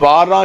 12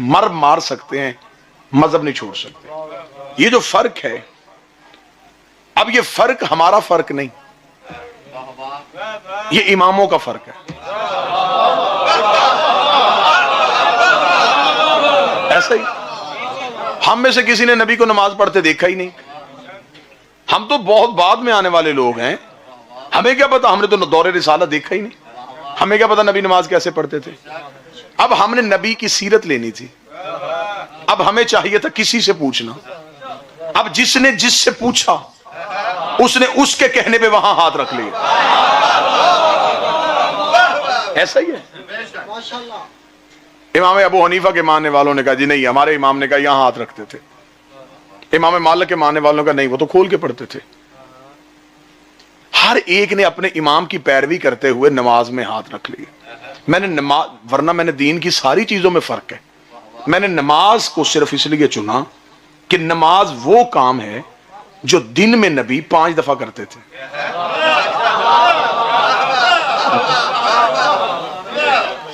مار سکتے ہیں، مذہب نہیں چھوڑ سکتے۔ یہ جو فرق ہے، اب یہ فرق ہمارا فرق نہیں، یہ اماموں کا فرق ہے۔ ایسا ہی ہم میں سے کسی نے نبی کو نماز پڑھتے دیکھا ہی نہیں، ہم تو بہت بعد میں آنے والے لوگ ہیں، ہمیں کیا پتا، ہم نے تو دور رسالہ دیکھا ہی نہیں، ہمیں کیا پتا نبی نماز کیسے پڑھتے تھے۔ اب ہم نے نبی کی سیرت لینی تھی، اب ہمیں چاہیے تھا کسی سے پوچھنا، اب جس نے جس سے پوچھا اس نے اس کے کہنے پہ وہاں ہاتھ رکھ لیا۔ ایسا ہی ہے۔ امام ابو حنیفہ کے ماننے والوں نے کہا جی نہیں، ہمارے امام نے کہا یہاں ہاتھ رکھتے تھے۔ امام مالک کے ماننے والوں کا نہیں، وہ تو کھول کے پڑھتے تھے۔ ہر ایک نے اپنے امام کی پیروی کرتے ہوئے نماز میں ہاتھ رکھ لیے۔ ورنہ میں نے دین کی ساری چیزوں میں فرق ہے، میں نے نماز کو صرف اس لیے چنا کہ نماز وہ کام ہے جو دن میں نبی 5 دفعہ کرتے تھے،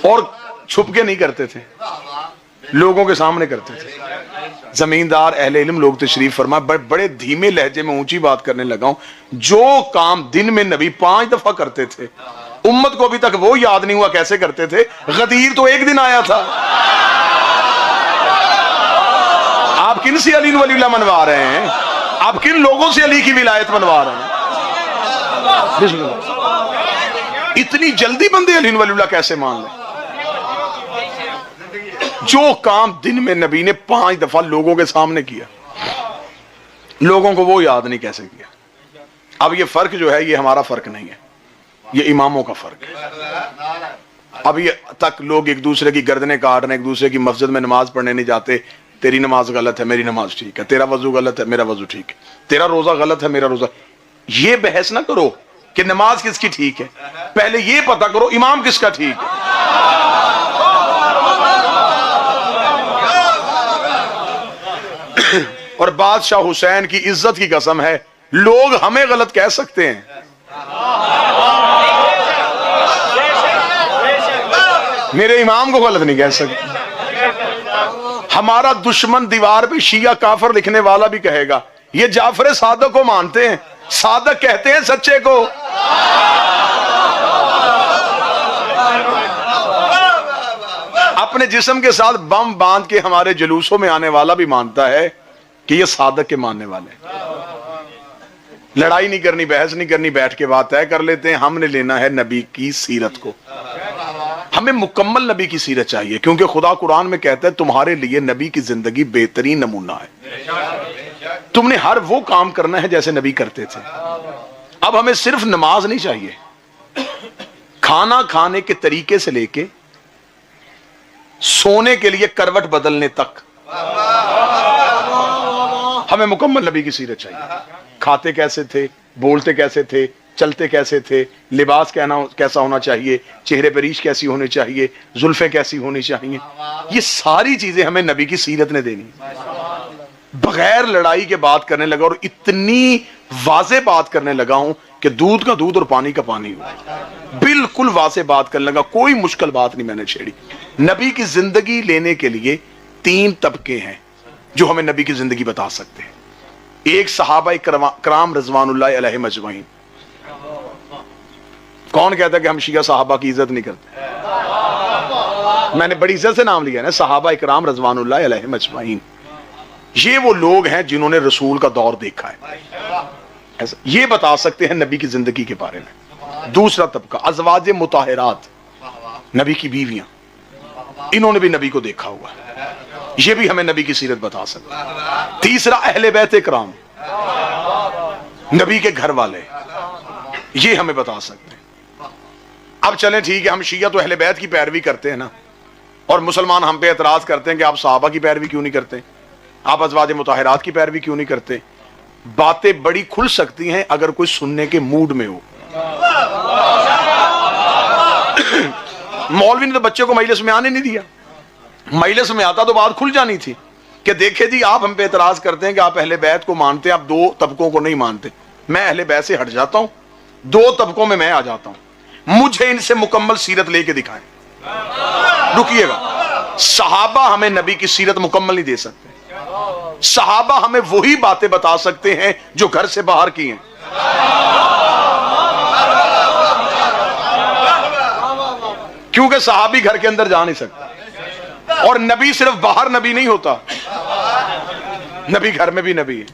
اور چھپ کے نہیں کرتے تھے، لوگوں کے سامنے کرتے تھے۔ زمیندار اہل علم لوگ تشریف فرما، بڑے دھیمے لہجے میں اونچی بات کرنے لگا ہوں، جو کام دن میں نبی 5 دفعہ کرتے تھے، امت کو ابھی تک وہ یاد نہیں ہوا کیسے کرتے تھے۔ غدیر تو ایک دن آیا تھا۔ آپ کن سے علی ولی اللہ منوا رہے ہیں؟ آپ کن لوگوں سے علی کی ولایت منوا رہے ہیں؟ بسم اللہ، اتنی جلدی بندے علی ولی اللہ کیسے مان لیں؟ جو کام دن میں نبی نے 5 دفعہ لوگوں کے سامنے کیا، لوگوں کو وہ یاد نہیں کیسے کیا۔ اب یہ فرق جو ہے یہ ہمارا فرق نہیں ہے، یہ اماموں کا فرق ہے۔ ابھی تک لوگ ایک دوسرے کی گردنیں کاٹ رہے ہیں، ایک دوسرے کی مسجد میں نماز پڑھنے نہیں جاتے۔ تیری نماز غلط ہے، میری نماز ٹھیک ہے، تیرا وضو غلط ہے، میرا وضو ٹھیک ہے، تیرا روزہ غلط ہے، میرا روزہ۔ یہ بحث نہ کرو کہ نماز کس کی ٹھیک ہے، پہلے یہ پتا کرو امام کس کا ٹھیک ہے۔ اور بادشاہ حسین کی عزت کی قسم ہے، لوگ ہمیں غلط کہہ سکتے ہیں، میرے امام کو غلط نہیں کہہ سکتے۔ ہمارا دشمن دیوار پہ شیعہ کافر لکھنے والا بھی کہے گا یہ جعفر صادق کو مانتے ہیں، صادق کہتے ہیں سچے کو۔ اپنے جسم کے ساتھ بم باندھ کے ہمارے جلوسوں میں آنے والا بھی مانتا ہے کہ یہ صادق کے ماننے والے ہیں۔ لڑائی نہیں کرنی، بحث نہیں کرنی، بیٹھ کے بات طے کر لیتے ہیں۔ ہم نے لینا ہے نبی کی سیرت کو، ہمیں مکمل نبی کی سیرت چاہیے، کیونکہ خدا قرآن میں کہتا ہے تمہارے لیے نبی کی زندگی بہترین نمونہ ہے، تم نے ہر وہ کام کرنا ہے جیسے نبی کرتے تھے۔ اب ہمیں صرف نماز نہیں چاہیے، کھانا کھانے کے طریقے سے لے کے سونے کے لیے کروٹ بدلنے تک ہمیں مکمل نبی کی سیرت چاہیے۔ کھاتے کیسے تھے، بولتے کیسے تھے، چلتے کیسے تھے، لباس کیسا ہونا چاہیے، چہرے پر ریش کیسی ہونی چاہیے، زلفیں کیسی ہونی چاہیے، یہ ساری چیزیں ہمیں نبی کی سیرت نے دینی۔ بغیر لڑائی کے بات کرنے لگا، اور اتنی واضح بات کرنے لگا ہوں کہ دودھ کا دودھ اور پانی کا پانی ہو، بالکل واضح بات کرنے لگا، کوئی مشکل بات نہیں میں نے چھیڑی۔ نبی کی زندگی لینے کے لیے 3 طبقے ہیں جو ہمیں نبی کی زندگی بتا سکتے ہیں۔ ایک صحابہ کرام رضوان اللہ علیہم اجمعین۔ کون کہتا ہے کہ ہم شیعہ صحابہ کی عزت نہیں کرتے؟ میں نے بڑی عزت سے نام لیا نا، صحابہ کرام رضوان اللہ علیہم اجمعین۔ یہ وہ لوگ ہیں جنہوں نے رسول کا دور دیکھا ہے، یہ بتا سکتے ہیں نبی کی زندگی کے بارے میں۔ دوسرا طبقہ ازواج مطہرات، نبی کی بیویاں، انہوں نے بھی نبی کو دیکھا ہوا ہے، یہ بھی ہمیں نبی کی سیرت بتا سکتے ہیں۔ تیسرا اہل بیت کرام، نبی کے گھر والے، یہ ہمیں بتا سکتے ہیں۔ اب چلیں ٹھیک ہے، ہم شیعہ تو اہل بیت کی پیروی کرتے ہیں نا، اور مسلمان ہم پہ اعتراض کرتے ہیں کہ آپ صحابہ کی پیروی کیوں نہیں کرتے، آپ ازواج مطہرات کی پیروی کیوں نہیں کرتے۔ باتیں بڑی کھل سکتی ہیں اگر کوئی سننے کے موڈ میں ہو۔ مولوی نے تو بچے کو مجلس میں آنے نہیں دیا، مجلس میں آتا تو بات کھل جانی تھی کہ دیکھیں جی آپ ہم پہ اعتراض کرتے ہیں کہ آپ اہل بیت کو مانتے ہیں، آپ 2 طبقوں کو نہیں مانتے، میں اہل بیت سے ہٹ جاتا ہوں، 2 طبقوں میں آ جاتا ہوں، مجھے ان سے مکمل سیرت لے کے دکھائیں۔ رکیے گا، صحابہ ہمیں نبی کی سیرت مکمل نہیں دے سکتے. صحابہ ہمیں وہی باتیں بتا سکتے ہیں جو گھر سے باہر کی ہیں. کیونکہ صحابی گھر کے اندر جا نہیں سکتا. اور نبی صرف باہر نبی نہیں ہوتا, نبی گھر میں بھی نبی ہے.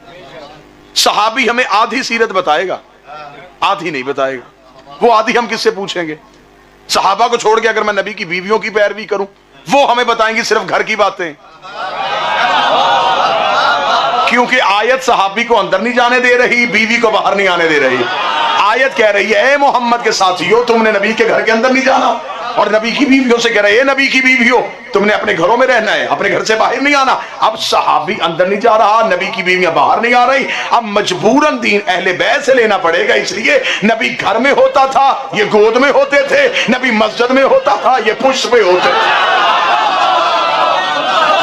صحابی ہمیں آدھی سیرت بتائے گا, آدھی نہیں بتائے گا. وہ آدھی ہم کس سے پوچھیں گے؟ صحابہ کو چھوڑ کے اگر میں نبی کی بیویوں کی پیروی کروں, وہ ہمیں بتائیں گی صرف گھر کی باتیں. کیونکہ آیت صحابی کو اندر نہیں جانے دے رہی, بیوی کو باہر نہیں آنے دے رہی. آیت کہہ رہی ہے اے محمد کے ساتھیو تم نے نبی کے گھر کے اندر نہیں جانا, اور نبی کی بیویوں سے کہہ رہے اے نبی کی بیویوں تم نے اپنے گھروں میں رہنا ہے, اپنے گھر سے باہر نہیں آنا. اب صحابی اندر نہیں جا رہا, نبی کی بیویاں باہر نہیں آ رہی. اب مجبوراً دین اہل بیت سے لینا پڑے گا. اس لیے نبی گھر میں ہوتا تھا, یہ گود میں ہوتے تھے. نبی مسجد میں ہوتا تھا, یہ پشت پہ ہوتے تھے.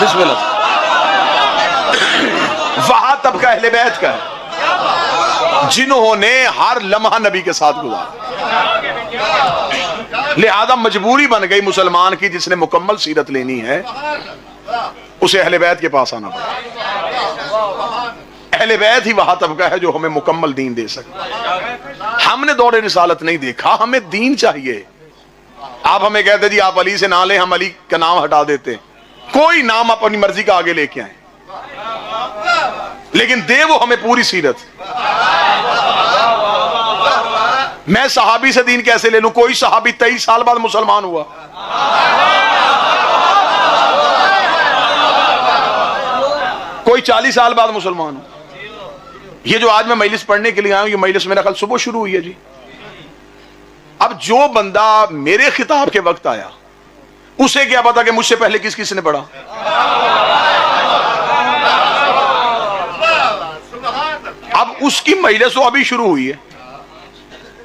بسم اللہ. وہاں طبقہ اہل بیت کا ہے جنہوں نے ہر لمحہ نبی کے ساتھ گزارا. لہذا مجبوری بن گئی مسلمان کی, جس نے مکمل سیرت لینی ہے اسے اہل بیت کے پاس آنا پڑا. اہل بیت ہی وہاں طبقہ ہے جو ہمیں مکمل دین دے سکتا. ہم نے دور رسالت نہیں دیکھا, ہمیں دین چاہیے. آپ ہمیں کہتے جی آپ علی سے نہ لیں, ہم علی کا نام ہٹا دیتے. کوئی نام اپنی مرضی کا آگے لے کے آئیں, لیکن دے وہ ہمیں پوری سیرت. میں صحابی سے دین کیسے لے لوں؟ کوئی صحابی 23 سال بعد مسلمان ہوا, کوئی 40 سال بعد مسلمان ہوا. یہ جو آج میں مجلس پڑھنے کے لیے آیا ہوں, یہ مجلس میرا خیال صبح شروع ہوئی ہے جی. اب جو بندہ میرے خطاب کے وقت آیا اسے کیا پتا کہ مجھ سے پہلے کس کس نے پڑھا. اب اس کی مجلس وہ ابھی شروع ہوئی ہے.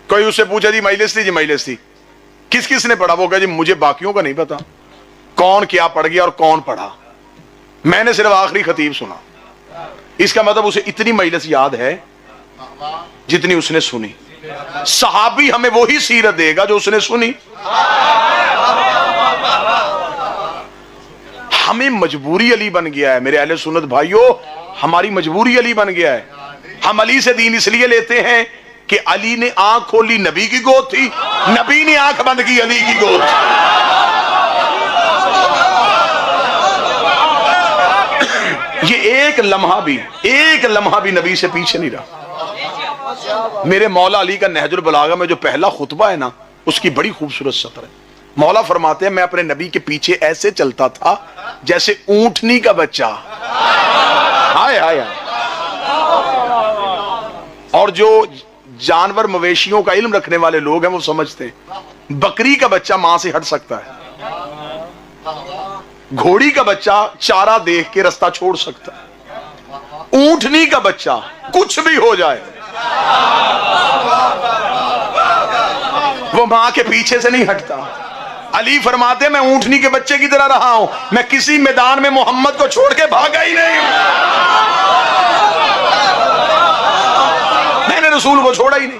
کوئی اس سے پوچھا جی مجلس تھی, جی مجلس تھی, کس کس نے پڑھا؟ وہ کہا جی مجھے باقیوں کا نہیں پتا کون کیا پڑھ گیا اور کون پڑھا, میں نے صرف آخری خطیب سنا. اس کا مطلب اسے اتنی مجلس یاد ہے جتنی اس نے سنی. صحابی ہمیں وہی سیرت دے گا جو اس نے سنی. ہمیں مجبوری علی بن گیا ہے میرے اہل سنت بھائیوں, ہماری مجبوری علی بن گیا ہے. ہم علی سے دین اس لیے لیتے ہیں کہ علی نے آنکھ کھولی نبی کی گود تھی, نبی نے آنکھ بند کی علی کی گود. یہ ایک لمحہ بھی نبی سے پیچھے نہیں رہا. میرے مولا علی کا نہج البلاغہ میں جو پہلا خطبہ ہے نا, اس کی بڑی خوبصورت سطر ہے. مولا فرماتے ہیں میں اپنے نبی کے پیچھے ایسے چلتا تھا جیسے اونٹنی کا بچہ. آئے آئے آئے. اور جو جانور مویشیوں کا علم رکھنے والے لوگ ہیں وہ سمجھتے ہیں بکری کا بچہ ماں سے ہٹ سکتا ہے, گھوڑی کا بچہ چارہ دیکھ کے رستہ چھوڑ سکتا ہے, اونٹنی کا بچہ کچھ بھی ہو جائے وہ ماں کے پیچھے سے نہیں ہٹتا. علی فرماتے میں اونٹنی کے بچے کی طرح رہا ہوں, میں کسی میدان میں محمد کو چھوڑ کے بھاگا ہی نہیں, میں نے رسول کو چھوڑا ہی نہیں.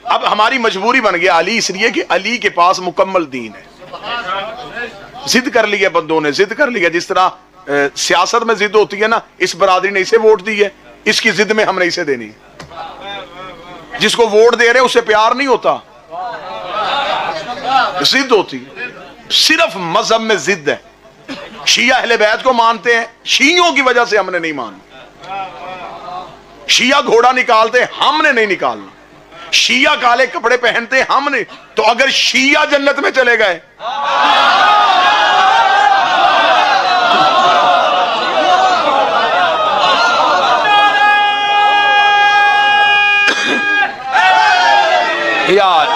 اب ہماری مجبوری بن گیا علی, اس لیے کہ علی کے پاس مکمل دین ہے. ضد کر لیا بندوں نے, ضد کر لیا. جس طرح سیاست میں ضد ہوتی ہے نا, اس برادری نے اسے ووٹ دی ہے, اس کی ضد میں ہم نے اسے دینی. جس کو ووٹ دے رہے اسے پیار نہیں ہوتا, ضد ہوتی ہے. صرف مذہب میں ضد ہے. شیعہ اہل بیت کو مانتے ہیں, شیعوں کی وجہ سے ہم نے نہیں مانا. شیعہ گھوڑا نکالتے ہم نے نہیں نکالنا, شیعہ کالے کپڑے پہنتے ہم نے. تو اگر شیعہ جنت میں چلے گئے یار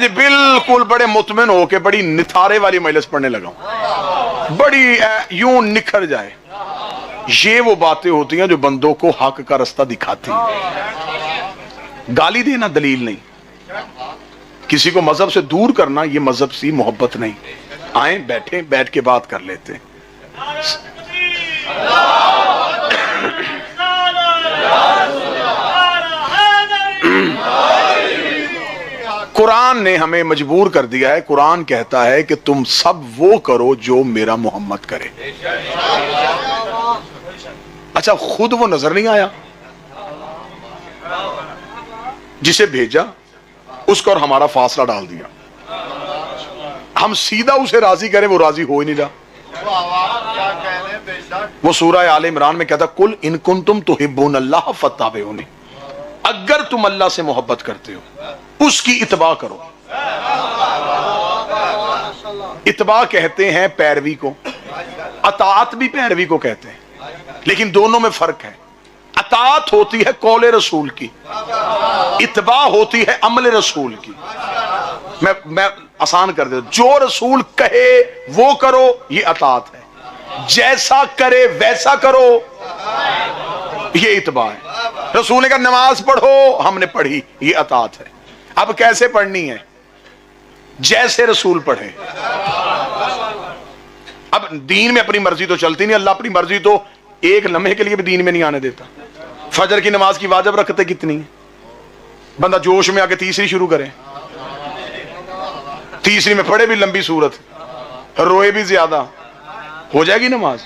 جی بالکل بڑے مطمئن ہو کے بڑی نتھارے والی مجلس پڑھنے لگا ہوں, بڑی یوں نکھر جائے. یہ وہ باتیں ہوتی ہیں جو بندوں کو حق کا رستہ دکھاتی ہیں. گالی دینا دلیل نہیں, کسی کو مذہب سے دور کرنا یہ مذہب سی محبت نہیں. آئیں بیٹھیں, بیٹھ کے بات کر لیتے. قرآن نے ہمیں مجبور کر دیا ہے. قرآن کہتا ہے کہ تم سب وہ کرو جو میرا محمد کرے. اچھا خود وہ نظر نہیں آیا جسے بھیجا اس کو اور ہمارا فاصلہ ڈال دیا. ہم سیدھا اسے راضی کریں وہ راضی ہو ہی نہیں رہا. وہ سورہ آل عمران میں کہتا قل ان کنتم تحبون اللہ فاتبعونی، اگر تم اللہ سے محبت کرتے ہو اس کی اتباع کرو. اتباع کہتے ہیں پیروی کو، اطاعت بھی پیروی کو کہتے ہیں، لیکن دونوں میں فرق ہے. اطاعت ہوتی ہے قول رسول کی، اتباع ہوتی ہے عمل رسول کی. میں آسان کر دیتا ہوں، جو رسول کہے وہ کرو یہ اطاعت ہے، جیسا کرے ویسا کرو یہ اتباع ہے. رسول نے کہا نماز پڑھو، ہم نے پڑھی، یہ اطاعت ہے. اب کیسے پڑھنی ہے؟ جیسے رسول پڑھے. اب دین میں اپنی مرضی تو چلتی نہیں. اللہ اپنی مرضی تو ایک لمحے کے لیے بھی دین میں نہیں آنے دیتا. فجر کی نماز کی واجب رکھتے کتنی ہے؟ بندہ جوش میں آ کے تیسری شروع کرے، تیسری میں پڑھے بھی لمبی صورت، روئے بھی زیادہ، ہو جائے گی نماز؟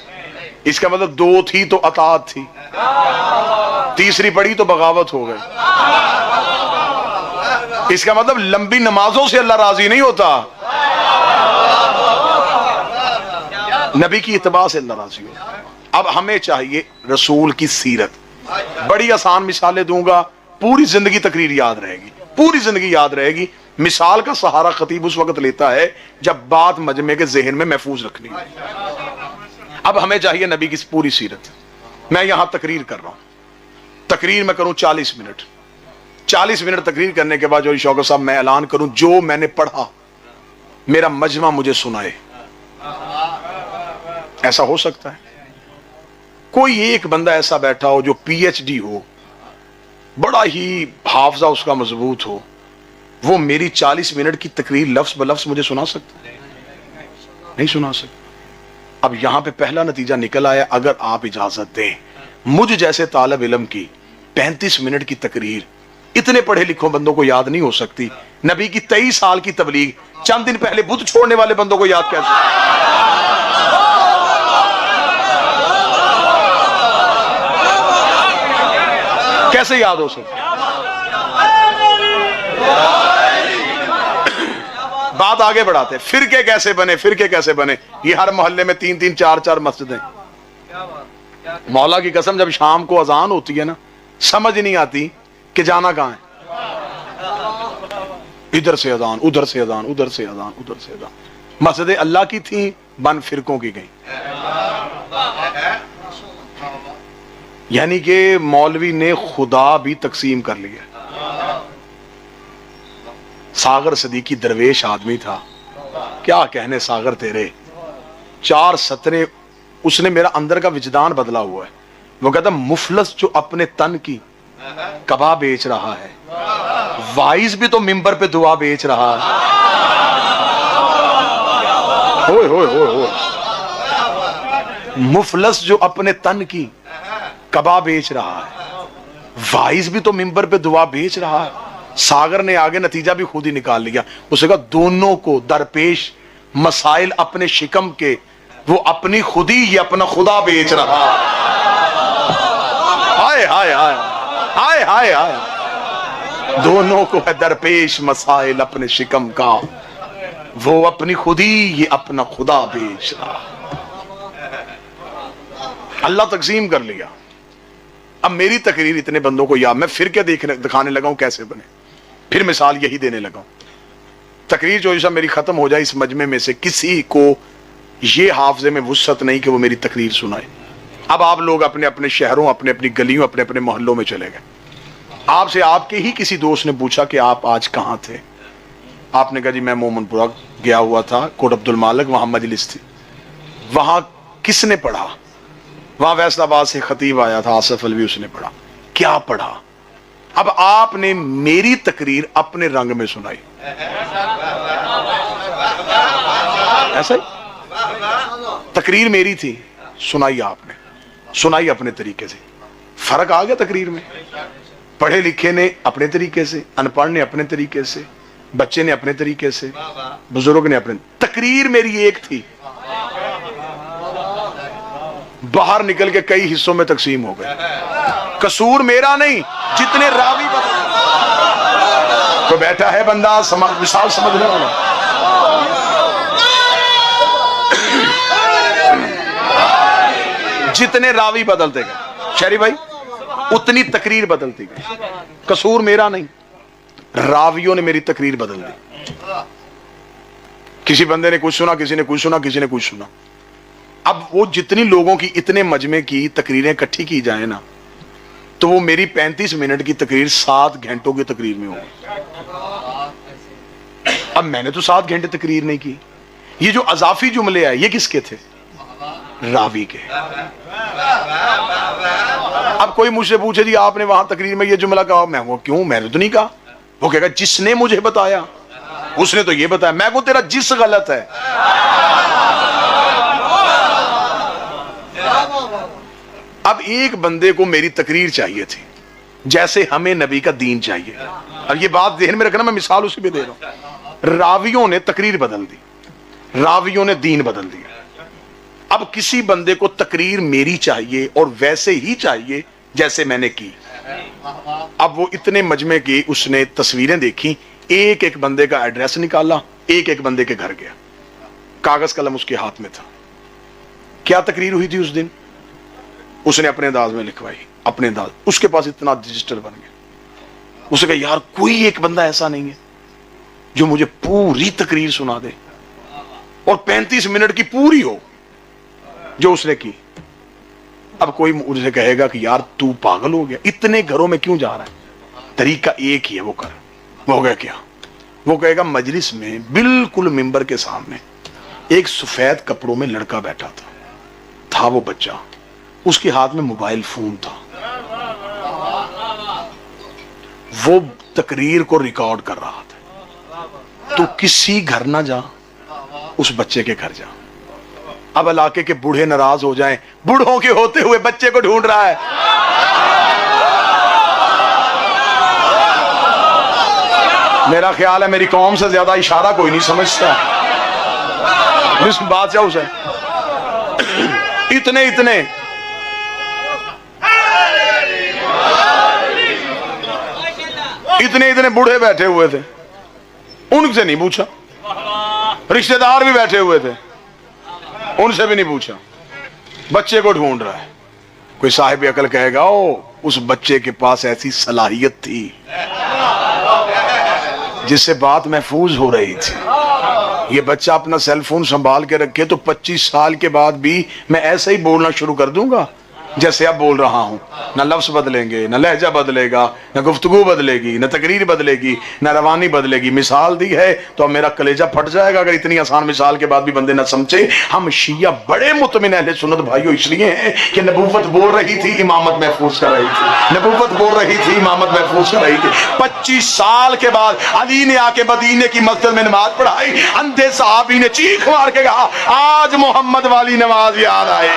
اس کا مطلب دو تھی تو اطاعت تھی، تیسری پڑھی تو بغاوت ہو گئی. اس کا مطلب لمبی نمازوں سے اللہ راضی نہیں ہوتا، نبی کی اتباع سے اللہ راضی ہوتا. اب ہمیں چاہیے رسول کی سیرت. بڑی آسان مثالیں دوں گا، پوری زندگی تقریر یاد رہے گی، پوری زندگی یاد رہے گی. مثال کا سہارا خطیب اس وقت لیتا ہے جب بات مجمع کے ذہن میں محفوظ رکھنی ہے. اب ہمیں چاہیے نبی کی پوری سیرت. میں یہاں تقریر کر رہا ہوں، تقریر میں کروں 40 منٹ، 40 منٹ تقریر کرنے کے بعد جو شوکت صاحب میں اعلان کروں جو میں نے پڑھا میرا مجمع مجھے سنائے. ایسا ہو سکتا ہے؟ کوئی ایک بندہ ایسا بیٹھا ہو جو پی ایچ ڈی ہو، بڑا ہی حافظہ اس کا مضبوط ہو، وہ میری 40 منٹ کی تقریر لفظ بلفظ مجھے سنا سکتا ہے؟ نہیں سنا سکتا. اب یہاں پہ پہلا نتیجہ نکل آیا، اگر آپ اجازت دیں مجھ جیسے طالب علم کی 35 منٹ کی تقریر اتنے پڑھے لکھوں بندوں کو یاد نہیں ہو سکتی. نبی کی 23 سال کی تبلیغ چند دن پہلے بت چھوڑنے والے بندوں کو یاد کیسے؟ کیسے یاد ہو سکتا؟ بات آگے بڑھاتے ہیں. فرقے کیسے بنے؟ فرقے کیسے بنے؟ یہ ہر محلے میں 3-3 4-4 مسجدیں. مولا کی قسم جب شام کو اذان ہوتی ہے نا سمجھ نہیں آتی کہ جانا کہاں ہے. ادھر سے اذان، ادھر سے اذان، ادھر سے اذان، ادھر سے اذان. مسجدیں اللہ کی تھیں، بن فرقوں کی گئیں. یعنی کہ مولوی نے خدا بھی تقسیم کر لیا. ساغر صدیقی درویش آدمی تھا، کیا کہنے ساغر تیرے. 4 سطریں اس نے میرا اندر کا وجدان بدلا ہوا ہے. وہ کہتا مفلس جو اپنے تن کی کباب بیچ رہا ہے، وائز بھی تو ممبر پہ دعا بیچ رہا ہے. ہوئے ہوئے ہوئے ہوئے. مفلس جو اپنے تن کی کباب بیچ رہا ہے، وائز بھی تو ممبر پہ دعا بیچ رہا ہے. ساغر نے آگے نتیجہ بھی خود ہی نکال لیا. اسے کہا دونوں کو درپیش مسائل اپنے شکم کے، وہ اپنی خودی یہ اپنا خدا بیچ رہا. ہائے ہائے ہائے ہائے ہائے ہائے. دونوں کو ہے درپیش مسائل اپنے شکم کا، وہ اپنی خودی یہ اپنا خدا بیچ رہا. اللہ تقسیم کر لیا. اب میری تقریر اتنے بندوں کو یاد، میں پھر کیا دکھانے لگا ہوں کیسے بنے، پھر مثال یہی دینے لگا ہوں. تقریر جو ایسا میری ختم ہو جائے اس مجمع میں سے کسی کو یہ حافظے میں وسعت نہیں کہ وہ میری تقریر سنائے. اب آپ لوگ اپنے اپنے شہروں، اپنے اپنی گلیوں، اپنے اپنے محلوں میں چلے گئے. آپ سے آپ کے ہی کسی دوست نے پوچھا کہ آپ آج کہاں تھے؟ آپ نے کہا جی میں مومن پورہ گیا ہوا تھا، کوٹ عبد المالک، وہاں مجلس تھی. وہاں کس نے پڑھا؟ وہاں فیصل آباد سے خطیب آیا تھا آصف الوی، اس نے پڑھا. کیا پڑھا؟ اب آپ نے میری تقریر اپنے رنگ میں سنائی. ایسا ہی تقریر میری تھی، سنائی آپ نے، سنائی اپنے طریقے سے. فرق آ گیا تقریر میں. پڑھے لکھے نے اپنے طریقے سے، ان پڑھ نے اپنے طریقے سے. بچے نے اپنے طریقے سے، بزرگ نے اپنے، تقریر میری ایک تھی، باہر نکل کے کئی حصوں میں تقسیم ہو گئے. قصور میرا نہیں، جتنے راوی تو بیٹھا ہے بندہ مثال سمجھنے والا. جتنے راوی بدلتے گئے شہری بھائی اتنی تقریر بدلتی گئی. قصور میرا نہیں، راویوں نے میری تقریر بدل دی. کسی بندے نے کچھ سنا، کسی نے کچھ سنا، کسی نے کچھ سنا. اب وہ جتنی لوگوں کی اتنے مجمع کی تقریریں اکٹھی کی جائیں نا تو وہ میری 35 منٹ کی تقریر 7 گھنٹوں کی تقریر میں ہوگی. اب میں نے تو 7 گھنٹے تقریر نہیں کی. یہ جو اضافی جملے آئے یہ کس کے تھے؟ راوی کے. اب کوئی مجھ سے پوچھے جی آپ نے وہاں تقریر میں یہ جملہ کہا، میں وہ کیوں، میں نے تو نہیں کہا. وہ کہے گا جس نے مجھے بتایا اس نے تو یہ بتایا. میں کو تیرا جس غلط ہے. اب ایک بندے کو میری تقریر چاہیے تھی جیسے ہمیں نبی کا دین چاہیے. اب یہ بات ذہن میں رکھنا، میں مثال اسی پہ دے رہا ہوں. راویوں نے تقریر بدل دی، راویوں نے دین بدل دیا. اب کسی بندے کو تقریر میری چاہیے اور ویسے ہی چاہیے جیسے میں نے کی. اب وہ اتنے مجمع کی اس نے تصویریں دیکھی، ایک ایک بندے کا ایڈریس نکالا، ایک ایک بندے کے گھر گیا، کاغذ قلم اس کے ہاتھ میں تھا. کیا تقریر ہوئی تھی اس دن؟ اس نے اپنے انداز میں لکھوائی، اپنے انداز. اس کے پاس اتنا ڈیجیٹل بن گیا. اس نے کہا یار کوئی ایک بندہ ایسا نہیں ہے جو مجھے پوری تقریر سنا دے اور 35 منٹ کی پوری ہو جو اس نے کی. اب کوئی مجھے کہے گا کہ یار تو پاگل ہو گیا، اتنے گھروں میں کیوں جا رہا ہے؟ طریقہ ایک ہی ہے، وہ کر. وہ گیا کیا؟ وہ کہے گا مجلس میں بالکل ممبر کے سامنے ایک سفید کپڑوں میں لڑکا بیٹھا تھا وہ بچہ، اس کے ہاتھ میں موبائل فون تھا، وہ تقریر کو ریکارڈ کر رہا تھا. تو کسی گھر نہ جا، اس بچے کے گھر جا. اب علاقے کے بوڑھے ناراض ہو جائیں، بوڑھوں کے ہوتے ہوئے بچے کو ڈھونڈ رہا ہے. میرا خیال ہے میری قوم سے زیادہ اشارہ کوئی نہیں سمجھتا. بادشاہ حسین اتنے اتنے بوڑھے بیٹھے ہوئے تھے، ان سے نہیں پوچھا. رشتہ دار بھی بیٹھے ہوئے تھے، ان سے بھی نہیں پوچھا. بچے کو ڈھونڈ رہا ہے. کوئی صاحب عقل کہے گا او اس بچے کے پاس ایسی صلاحیت تھی جس سے بات محفوظ ہو رہی تھی. یہ بچہ اپنا سیل فون سنبھال کے رکھے تو 25 سال کے بعد بھی میں ایسے ہی بولنا شروع کر دوں گا جیسے اب بول رہا ہوں. نہ لفظ بدلیں گے، نہ لہجہ بدلے گا، نہ گفتگو بدلے گی، نہ تقریر بدلے گی، نہ روانی بدلے گی. مثال دی ہے تو اب میرا کلیجہ پھٹ جائے گا اگر اتنی آسان مثال کے بعد بھی بندے نہ سمجھے. ہم شیعہ بڑے مطمئن اہل سنت بھائیوں اس لیے ہیں کہ نبوت بول رہی تھی، امامت محفوظ کر رہی تھی. نبوت بول رہی تھی، امامت محفوظ کر رہی تھی. 25 سال کے بعد علی نے آ کے مدینے کی مسجد میں نماز پڑھائی. اندھے صحابی نے چیخ مار کے کہا آج محمد والی نماز یاد آئے.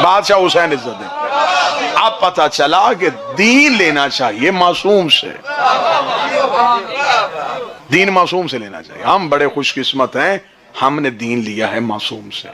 بادشاہ حسین عزت دیں. اب پتہ چلا کہ دین لینا چاہیے معصوم سے، دین معصوم سے لینا چاہیے. ہم بڑے خوش قسمت ہیں، ہم نے دین لیا ہے معصوم سے.